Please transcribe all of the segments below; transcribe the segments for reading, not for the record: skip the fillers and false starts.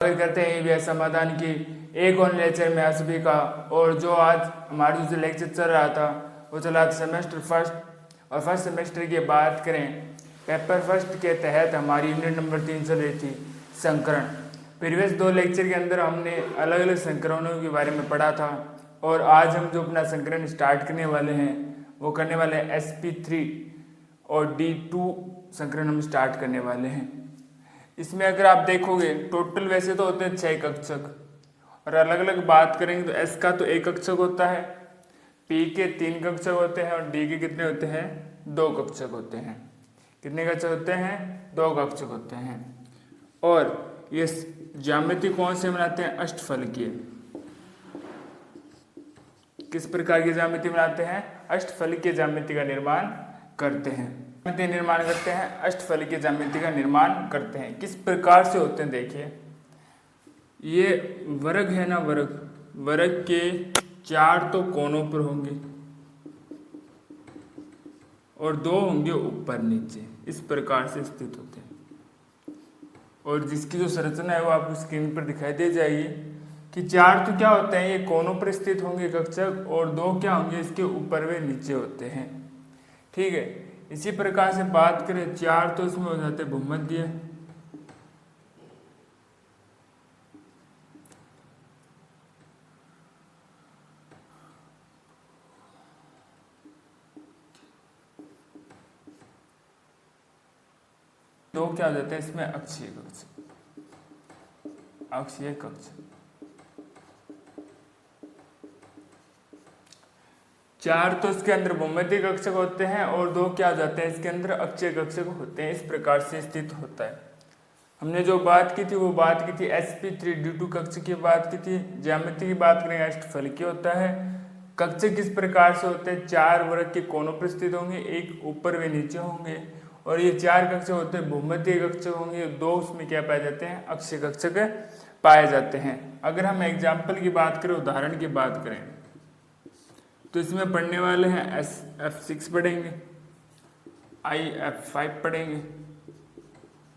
करते हैं ईवीएस समाधान की एक और लेक्चर में आप सभी का। और जो आज हमारा जो लेक्चर चल रहा था वो चला सेमेस्टर फर्स्ट, और फर्स्ट सेमेस्टर की बात करें पेपर फर्स्ट के तहत हमारी यूनिट नंबर 3 चल रही थी संकरण। प्रीवियस 2 लेक्चर के अंदर हमने अलग अलग संकरणों के बारे में पढ़ा था, और आज हम जो अपना संकरण स्टार्ट करने वाले हैं वो करने वाले हैं sp3 और D2 संकरण हम स्टार्ट करने वाले हैं। इसमें अगर आप देखोगे टोटल वैसे तो होते हैं 6 कक्षक, और अलग अलग बात करेंगे तो S का तो 1 कक्षक होता है, P के 3 कक्षक होते हैं, और D के कितने होते हैं 2 कक्षक होते हैं। कितने कक्षक होते हैं 2 कक्षक होते हैं। और ये ज्यामिति कौन से बनाते हैं अष्टफलकीय। किस प्रकार की ज्यामिति बनाते हैं अष्टफलकीय ज्यामिति का निर्माण करते हैं। अष्टफलकीय ज्यामिति का निर्माण करते हैं। किस प्रकार से होते हैं देखिए, ये वर्ग है ना, वर्ग के 4 तो कोनों पर होंगे और 2 होंगे ऊपर नीचे, इस प्रकार से स्थित होते हैं। और जिसकी जो संरचना है वो आपको स्क्रीन पर दिखाई दे जाएगी कि 4 तो क्या होते हैं, ये कोनों पर स्थित होंगे कक्षक, और 2 क्या होंगे इसके ऊपर व नीचे होते हैं। ठीक है, इसी प्रकार से बात करें 4 तो इसमें हो जाते हैं भूमध्य, दो क्या हो जाते हैं इसमें अक्षीय कक्ष, अक्षीय कक्ष। 4 तो इसके अंदर भूमध्य कक्षक होते हैं और 2 क्या हो जाते हैं इसके अंदर अक्षीय कक्षक होते हैं। इस प्रकार से स्थित होता है। हमने जो बात की थी वो बात की थी sp3 D2 कक्ष की बात की थी। ज्यामिति की बात करें अष्टफलकीय होता है। कक्षक किस प्रकार से होते हैं, 4 वर्ग के कोनों पर स्थित होंगे, एक ऊपर व नीचे होंगे, और ये 4 कक्षक होते हैं भूमध्य कक्षक होंगे, 2 उसमें क्या पाए जाते हैं अक्षीय कक्षक पाए जाते हैं। अगर हम एग्जाम्पल की बात करें, उदाहरण की बात करें, तो इसमें पढ़ने वाले हैं F6 पढ़ेंगे, F5 पढ़ेंगे,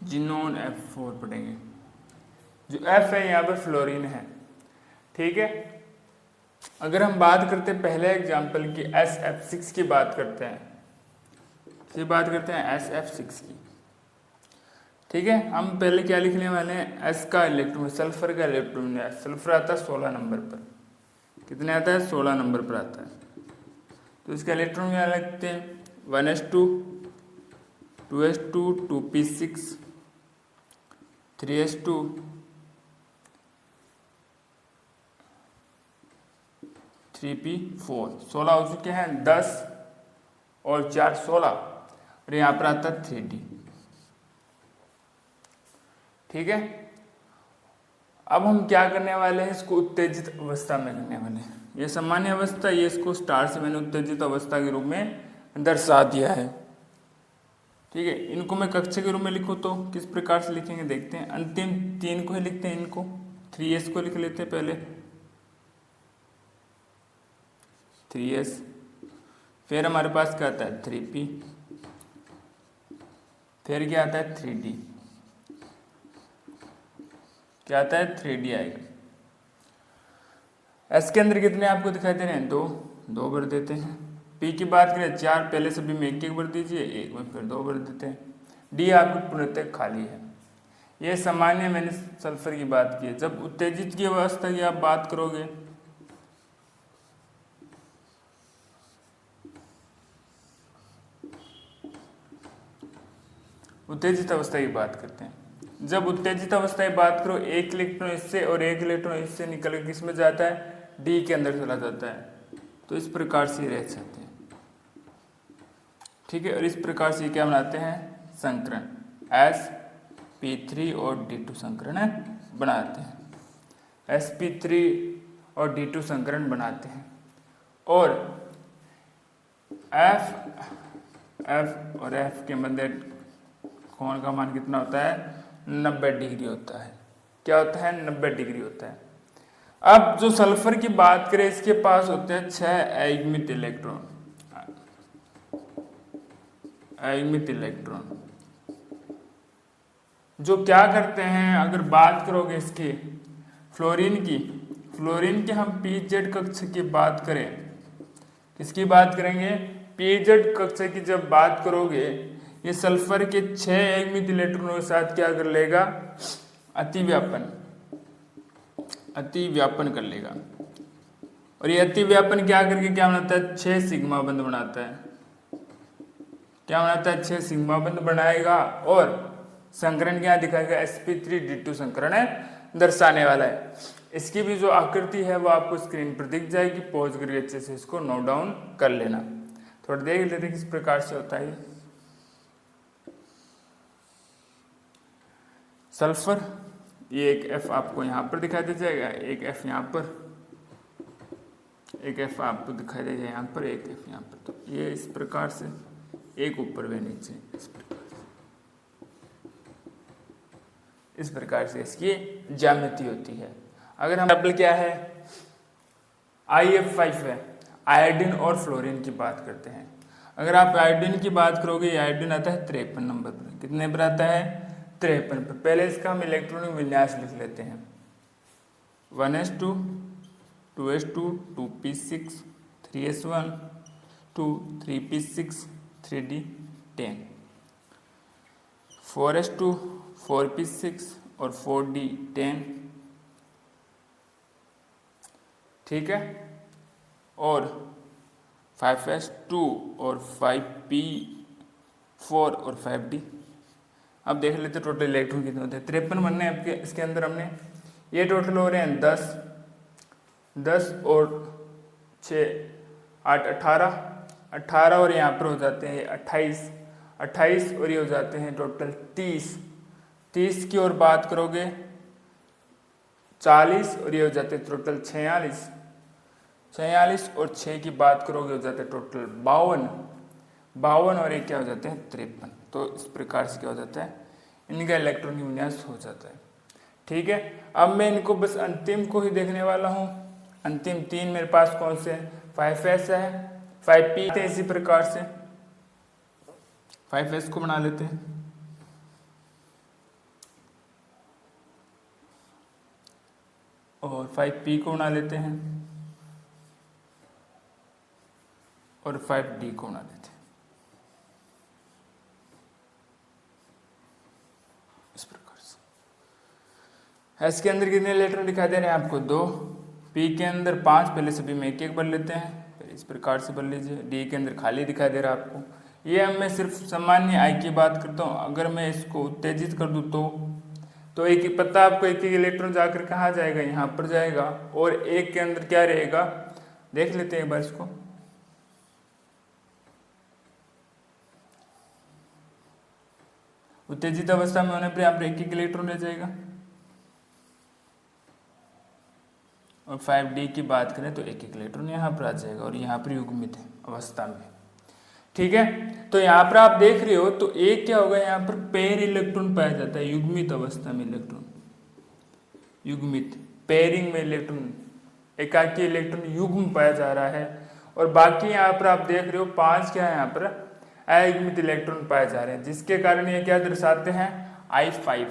जिनोन F4 पढ़ेंगे। जो F है यहाँ पर फ्लोरीन है। ठीक है, अगर हम बात करते हैं पहले एग्जाम्पल की SF6 की बात करते हैं, SF6 की। ठीक है, हम पहले क्या लिखने वाले हैं, S का इलेक्ट्रॉन, सल्फर का इलेक्ट्रॉन है, सल्फर आता है 16 नंबर पर। कितने आता है 16 नंबर पर आता है। तो इसका इलेक्ट्रॉन क्या लिखते हैं 1s2 2s2 2p6 3s2 3p4। 16 हो चुके हैं, 10 और 4 16, और यहाँ पर आता है 3d। ठीक है, अब हम क्या करने वाले हैं, इसको उत्तेजित अवस्था में करने वाले हैं। ये सामान्य अवस्था, ये इसको स्टार से मैंने उत्तेजित अवस्था के रूप में दर्शा दिया है। ठीक है, इनको मैं कक्षा के रूप में लिखूँ तो किस प्रकार से लिखेंगे देखते हैं। अंतिम 3 को ही लिखते हैं, इनको 3s को लिख लेते हैं पहले, 3s, फिर हमारे पास क्या आता है 3p, फिर क्या आता है 3d, क्या आता है 3d आएगा। S के अंदर कितने आपको दिखाई दे रहे हैं 2 भर देते हैं। P की बात करें 4, पहले सभी में 1 भर दीजिए, 1 में फिर 2 भर देते हैं। D आपको पूर्णतः खाली है। ये सामान्य मैंने सल्फर की बात की है। जब उत्तेजित की अवस्था की आप बात करोगे, उत्तेजित अवस्था की बात करते हैं। जब उत्तेजित अवस्था की बात करो, 1 इलेक्ट्रॉन इससे और 1 इलेक्ट्रॉन इससे निकल के किस में जाता है, D के अंदर चला जाता है। तो इस प्रकार से रह सकते हैं। ठीक है, और इस प्रकार से क्या बनाते हैं संकरण, sp3 और D2 संकरण बनाते हैं। sp3 और D2 संकरण बनाते हैं। और F और F के मध्य कोण का मान कितना होता है 90 डिग्री होता है। क्या होता है 90 डिग्री होता है। अब जो सल्फर की बात करें, इसके पास होते हैं 6 अयुग्मित इलेक्ट्रॉन, अयुग्मित इलेक्ट्रॉन। जो क्या करते हैं, अगर बात करोगे इसकी फ्लोरीन की हम पीजेड कक्षा की बात करें, किसकी बात करेंगे, पीजेड कक्षा की जब बात करोगे, ये सल्फर के 6 एकमित इलेक्ट्रॉनों के साथ क्या कर लेगा, अतिव्यापन कर लेगा। और ये अतिव्यापन क्या करके क्या बनाता है, 6 सिग्मा बंध बनाता है। क्या बनाता है, 6 सिग्मा बंध बनाएगा और संकरण क्या दिखाएगा, sp3d2 संकरण है दर्शाने वाला है। इसकी भी जो आकृति है वो आपको स्क्रीन पर दिख जाएगी, पॉज करके अच्छे से इसको नोट डाउन कर लेना। थोड़ा देख लेते किस प्रकार से होता है। सल्फर, ये एक F आपको यहाँ पर दिखाई दे जाएगा, एक F यहाँ पर, एक F आपको दिखाई दे जाएगा यहाँ पर, एक F यहाँ पर। तो ये इस प्रकार से एक ऊपर व नीचे इस प्रकार से इसकी ज्यामिति होती है। अगर हम एग्जाम्पल क्या है, IF5 है, आयोडीन और फ्लोरीन की बात करते हैं। अगर आप आयोडीन की बात करोगे, आयोडीन आता है 53 नंबर पर। कितने पर आता है, 53 पर। पहले इसका हम इलेक्ट्रॉनिक विन्यास लिख लेते हैं, 1s2 2s2 2p6 3s1 2 3p6 3d10 4s2 4p6 और 4d10, ठीक है। और 5s2 और 5p4 और 5d। अब देख लेते टोटल इलेक्ट्रॉन कितने होते हैं, 53 बनने आपके इसके अंदर हमने, ये टोटल हो रहे हैं 10 और 6 8 18 और यहाँ पर हो जाते हैं 28 और ये हो जाते हैं टोटल 30 की और बात करोगे 40 और ये हो जाते हैं टोटल 46 और 6 की बात करोगे हो जाते हैं टोटल 52 और ये क्या हो जाते हैं 53। तो इस प्रकार से क्या हो जाता है, इनका इलेक्ट्रॉनिक विन्यास हो जाता है, ठीक है। अब मैं इनको बस अंतिम को ही देखने वाला हूँ। अंतिम 3 मेरे पास कौन से हैं, 5s है, 5p है, इसी प्रकार से 5s को बना लेते हैं और 5p को बना लेते हैं और 5d को बना लेते हैं, इस प्रकार से। s के अंदर कितने इलेक्ट्रॉन दिखाई दे रहे हैं आपको, 2, p के अंदर 5, पहले सभी में एक भर लेते हैं, फिर इस प्रकार से भर लीजिए। d के अंदर खाली दिखाई दे रहा है आपको। ये अब मैं सिर्फ सामान्य I की बात करता हूँ। अगर मैं इसको उत्तेजित कर दूँ तो एक ही पता आपको, एक इलेक्ट्रॉन जाकर कहाँ जाएगा, यहाँ पर जाएगा, और एक के अंदर क्या रहेगा, देख लेते हैं एक बार इसको। उत्तेजित अवस्था में होने पर यहाँ पर एक इलेक्ट्रॉन रह जाएगा। और 5d की बात करें तो एक इलेक्ट्रॉन यहाँ पर आ जाएगा और यहाँ पर युग्मित अवस्था में, ठीक है। तो यहाँ पर आप देख रहे हो तो एक क्या होगा, यहाँ पर पेयर इलेक्ट्रॉन पाया जाता है युग्मित अवस्था में, इलेक्ट्रॉन युग्मित पेयरिंग में इलेक्ट्रॉन, एकाकी इलेक्ट्रॉन युग्म पाया जा रहा है। और बाकी यहाँ पर आप देख रहे हो 5 क्या है, यहाँ पर अयुग्मित इलेक्ट्रॉन पाए जा रहे हैं, जिसके कारण ये क्या दर्शाते हैं, I5।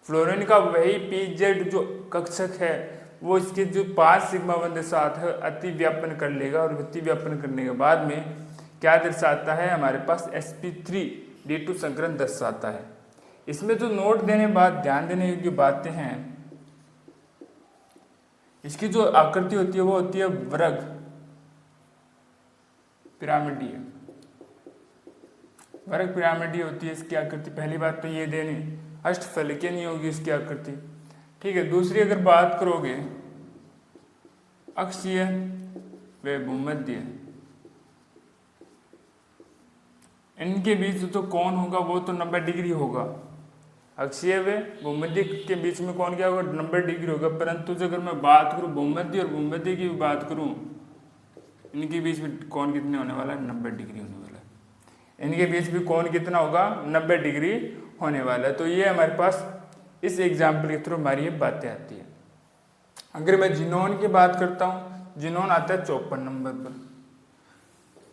फ्लोरीन का वही pz जो कक्षक है वो इसके जो 5 सिग्मा बंध साथ है अतिव्यापन कर लेगा, और अतिव्यापन करने के बाद में क्या दर्शाता है, हमारे पास sp3d2 संकरण दर्शाता है। इसमें जो नोट देने बाद ध्यान देने योग्य बातें हैं, इसकी जो आकृति होती है वो होती है वर्ग पिरामिडीय, वर्ग पिरामिडीय होती है इसकी आकृति। पहली बात तो ये देनी, अष्टफलकीय नहीं होगी इसकी आकृति, ठीक है। दूसरी अगर बात करोगे अक्षीय व भूमध्य, इनके बीच तो कौन होगा वो तो 90 डिग्री होगा। अक्षीय व भूमध्य के बीच में कौन क्या होगा, 90 डिग्री होगा। परंतु अगर मैं बात करूं भूमध्य और भूमध्य की बात करूं, इनके बीच में कौन कितने होने वाला है, 90 डिग्री होने वाला है। इनके बीच में कौन कितना होगा, 90 डिग्री होने वाला है। तो ये हमारे पास इस एग्जाम्पल के थ्रू हमारी ये बातें आती है। अगर मैं जिनोन की बात करता हूँ, जिनोन आता है 54 नंबर पर।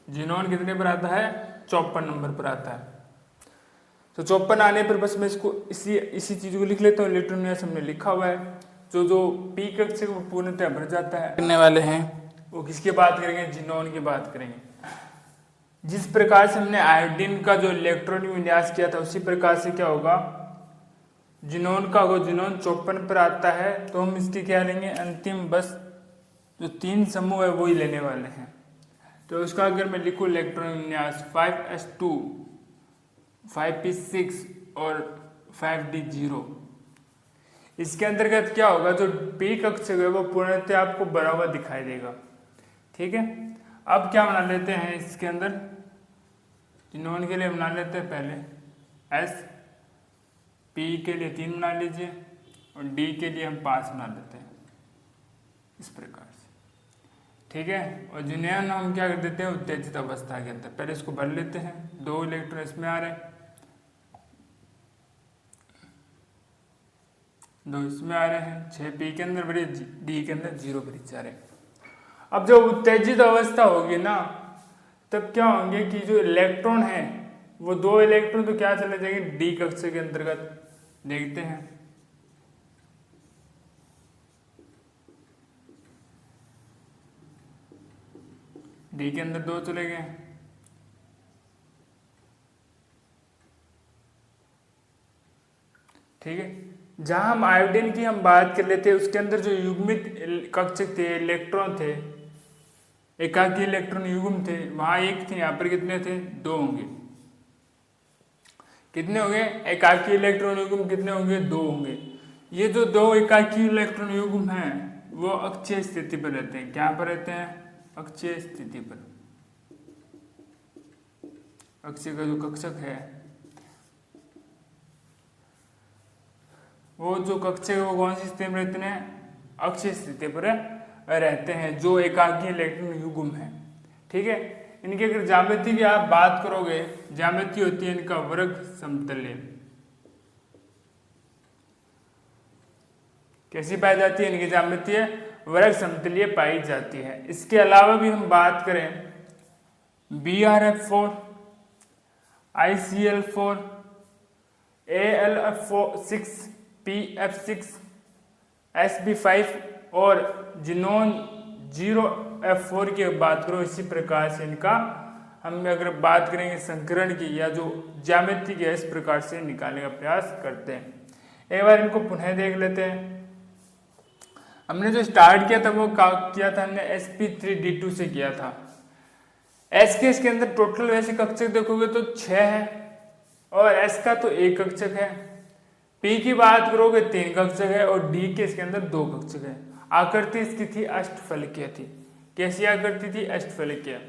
जिनोन कितने पर आता है, 54 नंबर पर आता है। तो 54 आने पर बस मैं इसको इसी चीज को लिख लेता हूँ। इलेक्ट्रॉन विन्यास हमने लिखा हुआ है। जो पी कक्षक वो पूर्णतः भर जाता है। करने वाले हैं वो किसकी बात करेंगे, जिनोन की बात करेंगे। जिस प्रकार से हमने आयोडीन का जो इलेक्ट्रॉन विन्यास किया था उसी प्रकार से क्या होगा, जिनोन का होगा। जिनोन 54 पर आता है तो हम इसकी क्या लेंगे, अंतिम बस जो 3 समूह है वही लेने वाले हैं। तो उसका अगर मैं लिखूं इलेक्ट्रॉन विन्यास 5s2 5p6 और 5d0, इसके अंतर्गत क्या होगा, जो पी कक्षक है वो पूर्णतः आपको भरा हुआ दिखाई देगा। ठीक है, अब क्या बना लेते हैं इसके अंदर, जिनोन के लिए बना लेते हैं पहले एस, पी के लिए 3 बना लीजिए और डी के लिए हम 5 बना लेते हैं इस प्रकार से। ठीक है, और जिनोन हम क्या कर देते हैं, उत्तेजित अवस्था के अंदर। पहले इसको भर लेते हैं, 2 इलेक्ट्रॉन इसमें आ रहे हैं, 2 इसमें आ रहे हैं, 6 पी के अंदर भरे, डी के अंदर 0 भरी जा रहे हैं। अब जब उत्तेजित अवस्था होगी ना, तब क्या होंगे कि जो इलेक्ट्रॉन है वो 2 इलेक्ट्रॉन तो क्या चले जाएंगे, डी कक्षक के अंतर्गत। देखते हैं, डी के अंदर 2 चले गए। ठीक है, जहां हम आयोडीन की हम बात कर लेते हैं उसके अंदर जो युग्मित कक्षक थे, इलेक्ट्रॉन थे, एकाकी इलेक्ट्रॉन युग्म थे, वहां 1 थे, यहाँ पर कितने थे, 2 होंगे। कितने होंगे, एकाकी इलेक्ट्रॉन युग्म कितने होंगे, 2 होंगे। ये जो 2 एकाकी इलेक्ट्रॉन युग्म हैं वो अक्षीय स्थिति पर रहते हैं। क्या पर रहते हैं, अक्षीय स्थिति पर। अक्षीय का जो कक्षक है वो जो कक्षक है वो कौन सी स्थिति में रहते हैं, अक्षीय स्थिति पर रहते हैं, जो एकाकी इलेक्ट्रॉन युग्म है। ठीक है, इनकी अगर ज्यामिति की आप बात करोगे, ज्यामिति होती है इनका वर्ग समतल्य। कैसी पाई जाती है, इनकी ज्यामिति वर्ग समतल्य पाई जाती है। इसके अलावा भी हम बात करें BrF4, ICl4, AlF6, PF6, Sb5 और जिनोन 0F4 की बात करो। इसी प्रकार से इनका हम अगर बात करेंगे संकरण की या जो ज्यामिति की, इस प्रकार से निकालने का प्रयास करते हैं। एक बार इनको पुनः देख लेते हैं। हमने जो स्टार्ट किया था वो किया था हमने sp3d2 से किया था। एस के इसके अंदर टोटल वैसे कक्षक देखोगे तो 6 है और एस का तो 1 कक्षक है। पी की बात करोगे 3 कक्षक है और डी के इसके अंदर 2 कक्षक है। आकृति इसकी थी अष्टफलकीय थी। कैसी आकृति थी, अष्टफलकीय।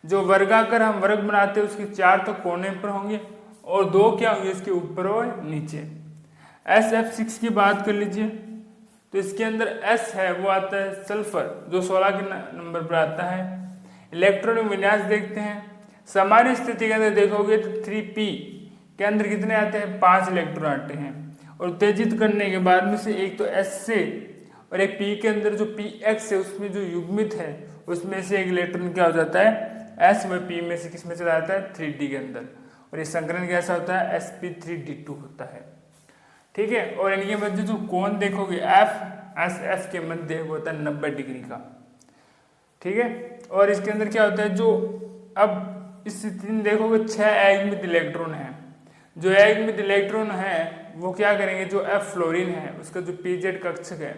जो वर्गाकार हम वर्ग बनाते हैं उसके 4 तो कोने पर होंगे और 2 क्या होंगे, इसके ऊपर और नीचे। SF6 की बात कर लीजिए तो इसके अंदर S है वो आता है सल्फर, जो 16 के नंबर पर आता है। इलेक्ट्रॉन विन्यास देखते हैं, सामान्य स्थिति के अंदर देखोगे तो 3p के अंदर कितने आते हैं, 5 इलेक्ट्रॉन आते हैं। और उत्तेजित करने के बाद में से एक तो S से और एक P के अंदर जो PX है उसमें जो युग्मित है उसमें से एक इलेक्ट्रॉन क्या हो जाता है, S व P में से किस में चला जाता है, 3D के अंदर। और ये संकरण कैसा होता है, sp3d2 होता है। ठीक है, और इनके मध्य जो कोण देखोगे FSF के मध्य वो होता है 90 डिग्री का। ठीक है, और इसके अंदर क्या होता है, जो अब इस स्थिति में देखोगे 6 अयुग्मित इलेक्ट्रॉन है। जो अयुग्मित इलेक्ट्रॉन है वो क्या करेंगे, जो F फ्लोरीन है उसका जो pz कक्षक है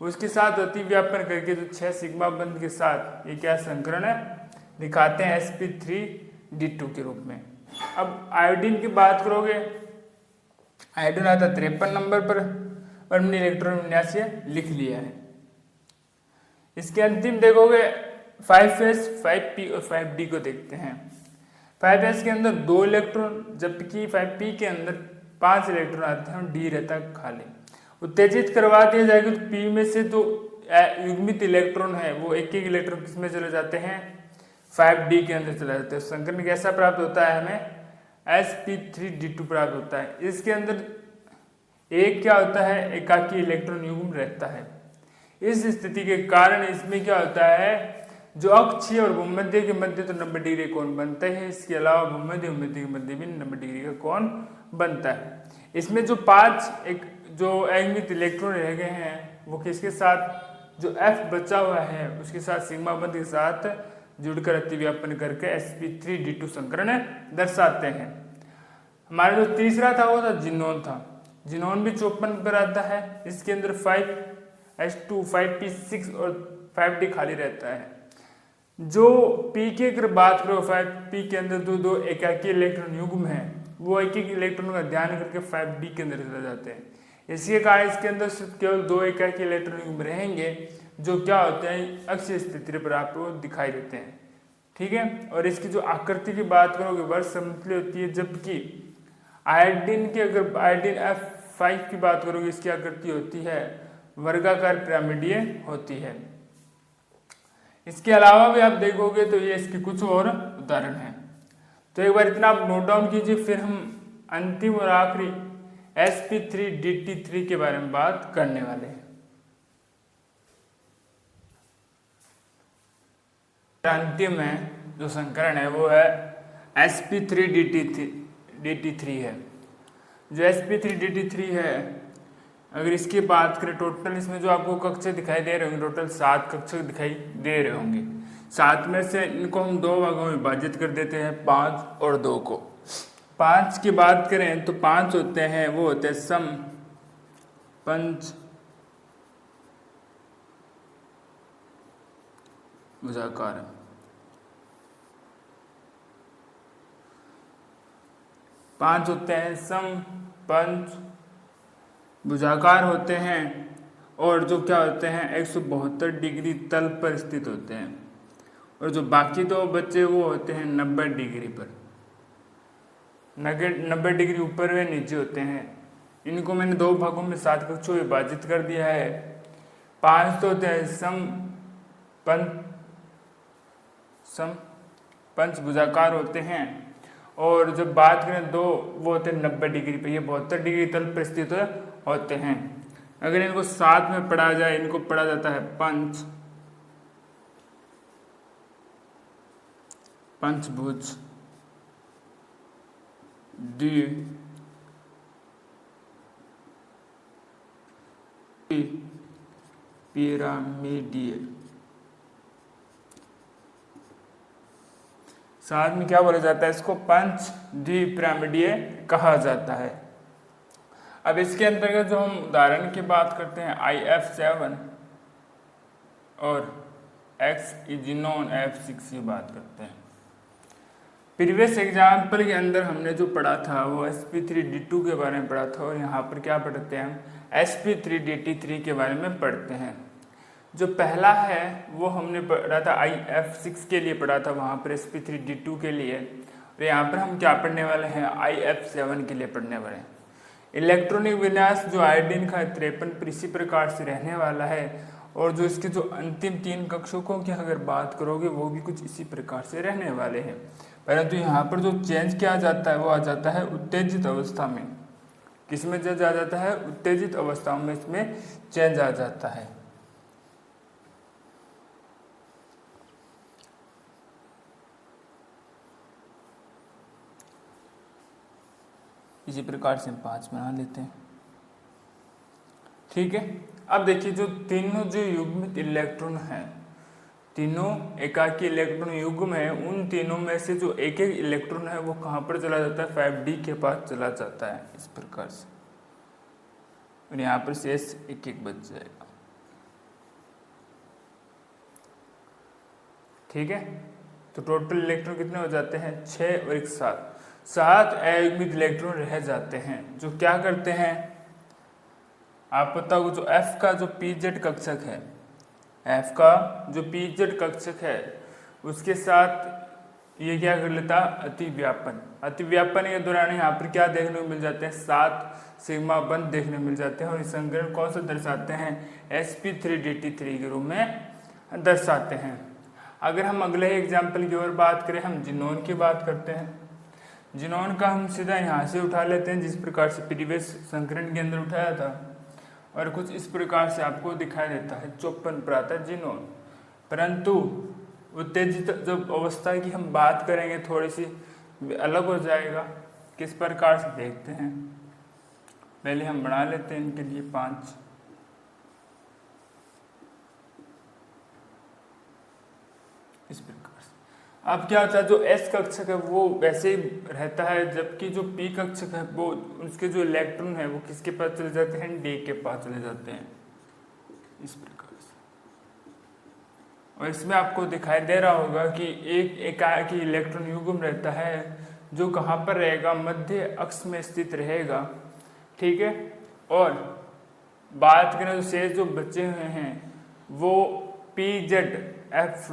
उसके साथ अति व्यापन करके जो 6 सिग्मा बंध के साथ ये क्या संकरण है दिखाते हैं sp3d2 के रूप में। अब आयोडीन की बात करोगे, आयोडीन आता 53 नंबर पर और हमने इलेक्ट्रॉन विन्यास लिख लिया है। इसके अंतिम देखोगे 5s, 5p और 5d को देखते हैं। 5s के अंदर 2 इलेक्ट्रॉन जबकि 5p के अंदर 5 इलेक्ट्रॉन आते हैं और d रहता है खाली। उत्तेजित करवा दिया जाएगा तो p में से जो युग्मित इलेक्ट्रॉन है वो एक एक इलेक्ट्रॉन किसमें चले जाते हैं, 5d के अंदर चले जाते हैं। संकरण कैसा प्राप्त होता है, हमें sp3d2 प्राप्त होता है। इसके अंदर एक क्या होता है, एकाकी इलेक्ट्रॉन युग्म रहता है। इस स्थिति के कारण इसमें क्या होता है, जो अक्षीय और भूमध्य के मध्य तो 90 डिग्री कोण बनता है, इसके अलावा भूमध्य के मध्य भी 90 डिग्री का कोण बनता है। इसमें जो 5 एक जो अनियमित इलेक्ट्रॉन रह गए हैं वो किसके साथ, जो F बचा हुआ है उसके साथ सिग्मा बंध के साथ जुड़कर अतिव्यापन करके sp3d2 संकरण दर्शाते हैं। हमारा जो तीसरा था वो था जिनोन था। जिनोन भी 54 पर आता है। इसके अंदर 5s2 5p6 और 5d खाली रहता है। जो p की अगर बात करो 5p के अंदर दो एकाकी इलेक्ट्रॉन युग्म है, वो एक एक इलेक्ट्रॉन का ध्यान करके 5d के अंदर चले जाते हैं। इसके कारण इसके अंदर सिर्फ केवल 2 एकाकी इलेक्ट्रॉन युग्म रहेंगे जो क्या होते हैं, अक्षीय स्थिति पर आपको दिखाई देते हैं। ठीक है, और इसकी जो आकृति की बात करोगे वर्ष समतुल्य होती है, जबकि आयोडीन की अगर आयोडीन F5 की बात करोगे इसकी आकृति होती है वर्गाकार पिरामिडीय होती है। इसके अलावा भी आप देखोगे तो ये इसके कुछ और उदाहरण हैं। तो एक बार इतना आप नोट डाउन कीजिए, फिर हम अंतिम और आखिरी sp3dt3 के बारे में बात करने वाले हैं। अंतिम में जो संकरण है वो है sp3dt3 है। जो sp3dt3 है, अगर इसकी बात करें टोटल इसमें जो आपको कक्षे दिखाई दे रहे होंगे, टोटल 7 कक्षे दिखाई दे रहे होंगे। 7 में से इनको हम 2 भागों में विभाजित कर देते हैं, 5 और 2 को। 5 की बात करें तो 5 होते हैं वो होते हैं सम पंच भुजाकार। पांच होते हैं सम पंच भुजाकार होते हैं और जो क्या होते हैं 172 डिग्री तल पर स्थित होते हैं, और जो बाकी 2 बच्चे वो होते हैं 90 डिग्री पर, 90 डिग्री ऊपर व नीचे होते हैं। इनको मैंने 2 भागों में 7 कक्षों में विभाजित कर दिया है। 5 तो होते हैं सम पंच भुजाकार होते हैं, और जब बात करें 2 वो होते हैं 90 डिग्री पे, ये 72 डिग्री तल पर स्थित होते हैं। अगर इनको साथ में पढ़ा जाए, इनको पढ़ा जाता है पंचभुज पिरामिडीय। साथ में क्या बोला जाता है, इसको पंच पिरामिडीय कहा जाता है। अब इसके अंतर्गत जो हम उदाहरण की बात करते हैं IF7 और जिनोन F6 की बात करते हैं। प्रीवियस एग्जाम्पल के अंदर हमने जो पढ़ा था वो sp3d2 के बारे में पढ़ा था, और यहाँ पर क्या पढ़ते हैं हम sp3dt3 के बारे में पढ़ते हैं। जो पहला है वो हमने पढ़ा था IF6 के लिए पढ़ा था, वहाँ पर sp3d2 के लिए, और यहाँ पर हम क्या पढ़ने वाले हैं IF7 के लिए पढ़ने वाले हैं। इलेक्ट्रॉनिक विन्यास जो आयोडीन का 53 पर इसी प्रकार से रहने वाला है, और जो इसके जो अंतिम 3 कक्षकों की अगर बात करोगे वो भी कुछ इसी प्रकार से रहने वाले हैं। परंतु यहाँ पर जो चेंज किया जाता है वो आ जाता है उत्तेजित अवस्था में। किसमें चेंज आ जाता है, उत्तेजित अवस्था में इसमें चेंज आ जाता है। इसी प्रकार से हम 5 बना लेते हैं। ठीक है, अब देखिए जो तीनों जो युग्मित इलेक्ट्रॉन हैं, तीनों एकाकी इलेक्ट्रॉन युग्म है, उन तीनों में से जो एक एक इलेक्ट्रॉन है वो कहाँ पर चला जाता है, 5d के पास चला जाता है इस प्रकार से, और यहाँ पर शेष एक एक बच जाएगा। ठीक है, तो टोटल इलेक्ट्रॉन कितने हो जाते हैं, 6 और 1 7 अयुग्मित इलेक्ट्रॉन रह जाते हैं, जो क्या करते हैं आप बताओ। जो F का जो pz कक्षक है, F का जो pz कक्षक है उसके साथ ये क्या कर लेता, अतिव्यापन। अतिव्यापन के दौरान यहाँ पर क्या देखने को मिल जाते हैं, 7 सिग्मा बंध देखने को मिल जाते हैं, और इस संकरण कौन सा दर्शाते हैं, sp3dt3 के रूप में दर्शाते हैं। अगर हम अगले एग्जाम्पल की ओर बात करें, हम जिनोन की बात करते हैं। जिनोन का हम सीधा यहाँ से उठा लेते हैं जिस प्रकार से प्रीवियस संकरण के अंदर उठाया था, और कुछ इस प्रकार से आपको दिखाई देता है 54 पर आता है जिनोन। परंतु उत्तेजित जब अवस्था की हम बात करेंगे थोड़ी सी अलग हो जाएगा। किस प्रकार से देखते हैं, पहले हम बना लेते हैं इनके लिए 5। इस प्रकार से अब क्या होता है, जो एस कक्षक है वो वैसे ही रहता है, जबकि जो पी कक्षक है वो उसके जो इलेक्ट्रॉन है वो किसके पास चले जाते हैं, डी के पास चले जाते हैं। इस प्रकार से, और इसमें आपको दिखाई दे रहा होगा कि एक एकाकी इलेक्ट्रॉन युग्म रहता है जो कहाँ पर रहेगा, मध्य अक्ष में स्थित रहेगा। ठीक है, और बात करें तो शेष जो बचे हुए हैं वो पी जेड एफ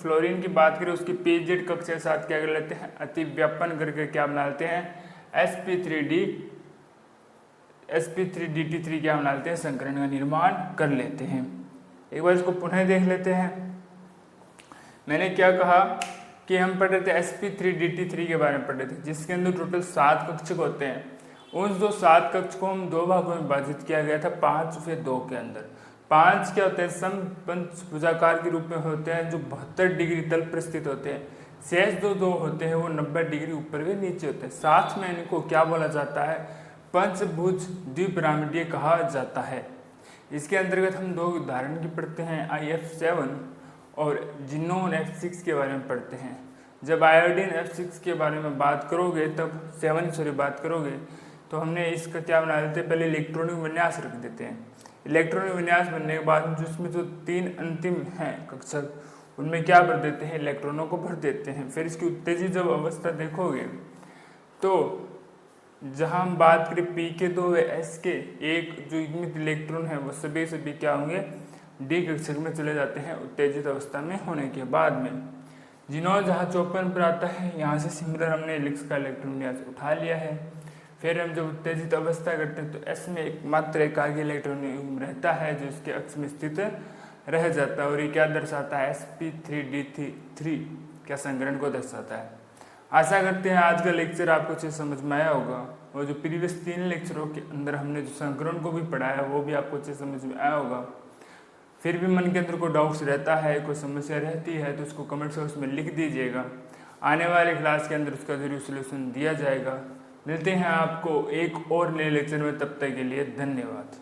फ्लोरीन की बात करें, उसकी पी जेड कक्षा के साथ क्या कर लेते हैं, अतिव्यापन करके क्या बना लेते हैं, sp3dt3 क्या बना लेते हैं, संकरण का निर्माण कर लेते हैं। एक बार इसको पुनः देख लेते हैं। मैंने क्या कहा कि हम पढ़ रहे थे sp3dt3 के बारे में पढ़ रहे थे, जिसके अंदर टोटल 7 कक्षक होते हैं। उन जो 7 कक्ष को हम 2 भागों में विभाजित किया गया था, 5 फिर 2 के अंदर। 5 क्या होते हैं, समपंचभुजाकार के रूप में होते हैं जो 72 डिग्री तल पर स्थित होते हैं। शेष दो होते हैं वो 90 डिग्री ऊपर व नीचे होते हैं। साथ में इनको क्या बोला जाता है, पंचभुज द्विपिरामिडीय कहा जाता है। इसके अंतर्गत हम 2 उदाहरण की पढ़ते हैं, IF7 और जिनोन F6 के बारे में पढ़ते हैं। जब आयोडीन F6 के बारे में बात करोगे तब 7 बात करोगे तो हमने इसका क्या बना देते हैं, पहले इलेक्ट्रॉनिक विन्यास रख देते हैं। इलेक्ट्रॉनिक विन्यास बनने के बाद जिसमें जो 3 अंतिम हैं कक्षक उनमें क्या भर देते हैं, इलेक्ट्रॉनों को भर देते हैं। फिर इसकी उत्तेजित जब अवस्था देखोगे तो जहां हम बात करें P के 2 व S के 1 जो युग्मित इलेक्ट्रॉन है वो सभी क्या होंगे, डी कक्षक में चले जाते हैं उत्तेजित अवस्था में होने के बाद में। जिनोन जहाँ 54 पर आता है, यहाँ से सिमिलर हमने एलिक्स का इलेक्ट्रॉन विन्यास उठा लिया है। फिर हम जब उत्तेजित अवस्था करते हैं तो S में एकमात्र एकाकी इलेक्ट्रॉन युग्म रहता है जो इसके अक्ष में स्थित रह जाता है, और ये क्या दर्शाता है, sp3d3 क्या संकरण को दर्शाता है। आशा करते हैं आज का लेक्चर आपको अच्छे समझ में आया होगा, और जो प्रीवियस 3 लेक्चरों के अंदर हमने जो संकरण को भी पढ़ाया वो भी आपको अच्छे समझ में आया होगा। फिर भी मन के अंदर कोई डाउट्स रहता है, कोई समस्या रहती है तो उसको कमेंट बॉक्स में लिख दीजिएगा। आने वाले क्लास के अंदर उसका जरूर सलूशन दिया जाएगा। मिलते हैं आपको एक और नए लेक्चर में, तब तक के लिए धन्यवाद।